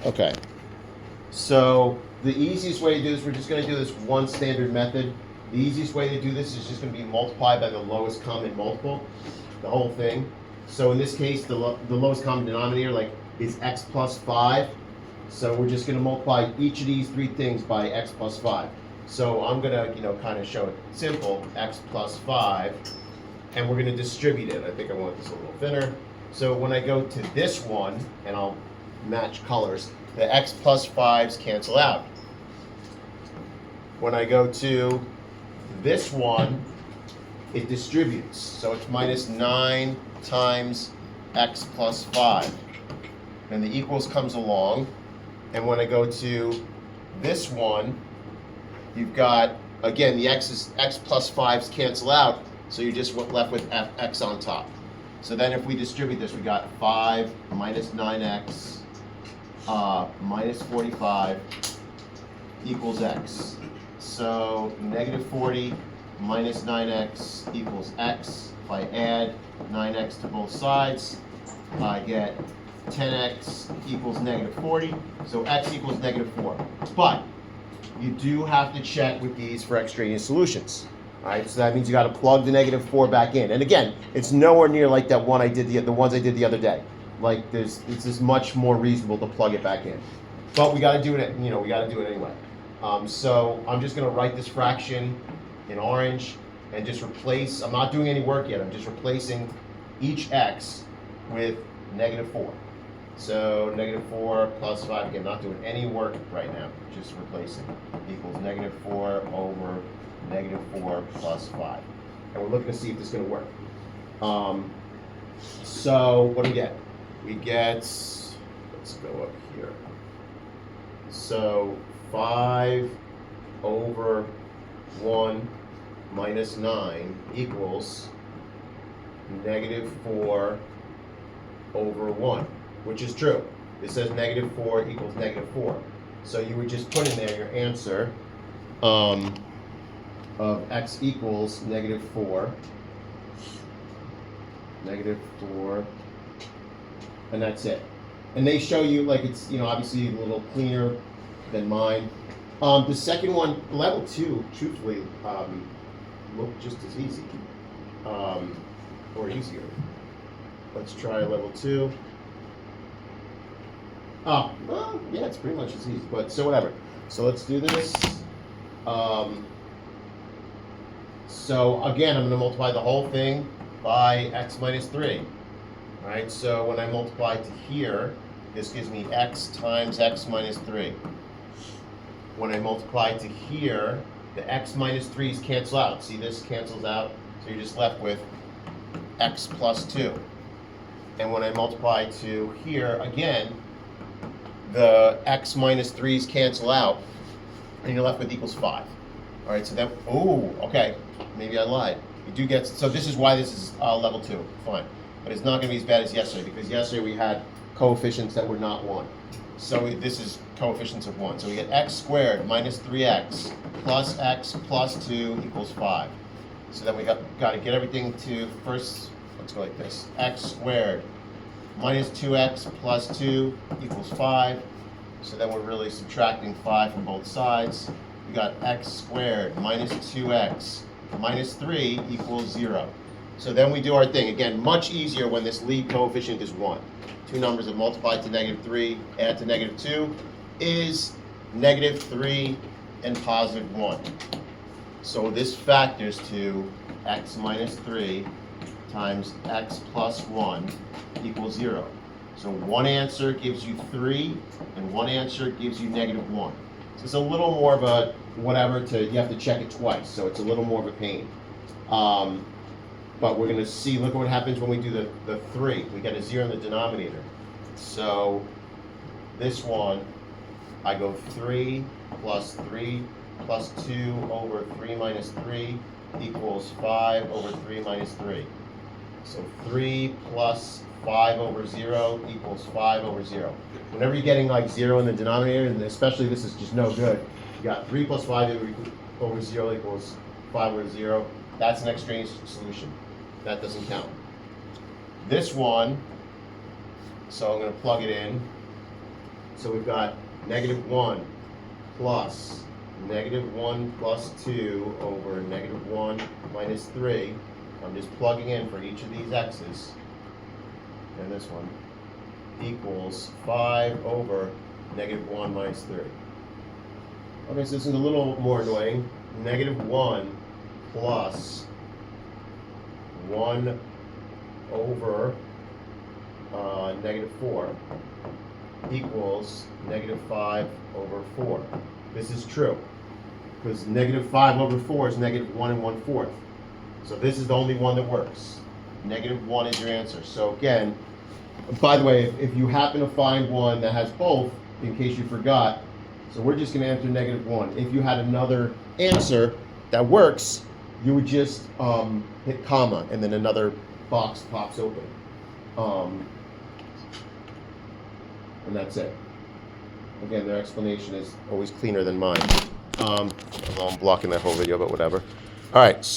Okay. So the easiest way to do this, we're just going to do this one standard method. The easiest way to do this is just going to be multiplied by the lowest common multiple, the whole thing. So in this case, the lowest common denominator is x plus 5. So we're just going to multiply each of these three things by x plus 5. So I'm going to, kind of show it simple, x plus 5, and we're going to distribute it. I think I want this a little thinner. So when I go to this one, and I'll match colors, the x plus 5s cancel out. When I go to this one, it distributes. So it's minus 9 times x plus 5. And the equals comes along. And when I go to this one, you've got, again, the x plus 5s cancel out, so you're just left with x on top. So then if we distribute this, we got 5 minus 9x minus 45 equals x. So negative 40 minus 9x equals x. If I add 9x to both sides, I get 10x equals negative 40. So x equals negative 4. But you do have to check with these for extraneous solutions. All right, so that means you got to plug the negative 4 back in. And again, it's nowhere near like that one the ones I did the other day. Like it's just much more reasonable to plug it back in. But we got to do it. We got to do it anyway. So I'm just going to write this fraction in orange and just replace. I'm not doing any work yet. I'm just replacing each x with negative 4. So negative 4 plus 5. Again, not doing any work right now. Just replacing equals negative 4 over negative 4 plus 5. And we're looking to see if this is going to work. So what do we get? We get, let's go up here. So 5 over 1 minus 9 equals negative 4 over 1, which is true. It says negative 4 equals negative 4. So you would just put in there your answer of x equals negative 4, and that's it. And they show you it's obviously a little cleaner than mine. The second one, level 2, truthfully, looked just as easy, or easier. Let's try level 2. Oh, well, yeah, it's pretty much as easy, but so whatever. So let's do this. So again, I'm going to multiply the whole thing by x minus 3. All right, so when I multiply to here, this gives me x times x minus 3. When I multiply to here, the x minus 3's cancel out. See, this cancels out, so you're just left with x plus 2. And when I multiply to here, again, the x minus 3's cancel out, and you're left with equals 5. All right, so then, okay, maybe I lied. You do get, so this is why this is level 2, fine. But it's not going to be as bad as yesterday, because yesterday we had coefficients that were not 1. So this is coefficients of 1. So we get x squared minus 3x plus x plus 2 equals 5. So then we got to get everything to first, let's go like this. X squared minus 2x plus 2 equals 5. So then we're really subtracting 5 from both sides. We got x squared minus 2x minus 3 equals 0. So then we do our thing. Again, much easier when this lead coefficient is 1. Two numbers that multiply to negative 3, add to negative 2, is negative 3 and positive 1. So this factors to x minus 3 times x plus 1 equals 0. So one answer gives you 3, and one answer gives you negative 1. So it's a little more of a whatever you have to check it twice, so it's a little more of a pain. But we're going to see, look at what happens when we do the 3. We get a 0 in the denominator. So this one, I go 3 plus 2 over 3 minus 3 equals 5 over 3 minus 3. So 3 plus 5 over 0 equals 5 over 0. Whenever you're getting 0 in the denominator, and especially this is just no good, you got 3 plus 5 over 0 equals 5 over 0. That's an extraneous solution. That doesn't count. This one, so I'm going to plug it in. So we've got -1 plus -1 plus 2 over -1 minus 3. I'm just plugging in for each of these x's, and this one, equals 5 over -1 minus 3. Okay, so this is a little more annoying. -1 plus 1 over -4 equals -5 over 4. This is true, because -5 over 4 is -1 and 1/4. So this is the only one that works. -1 is your answer. So again, by the way, if you happen to find one that has both, in case you forgot, so we're just going to enter -1. If you had another answer that works, you would just hit comma, and then another box pops open. And that's it. Again, their explanation is always cleaner than mine. Although I'm blocking that whole video, but whatever. All right.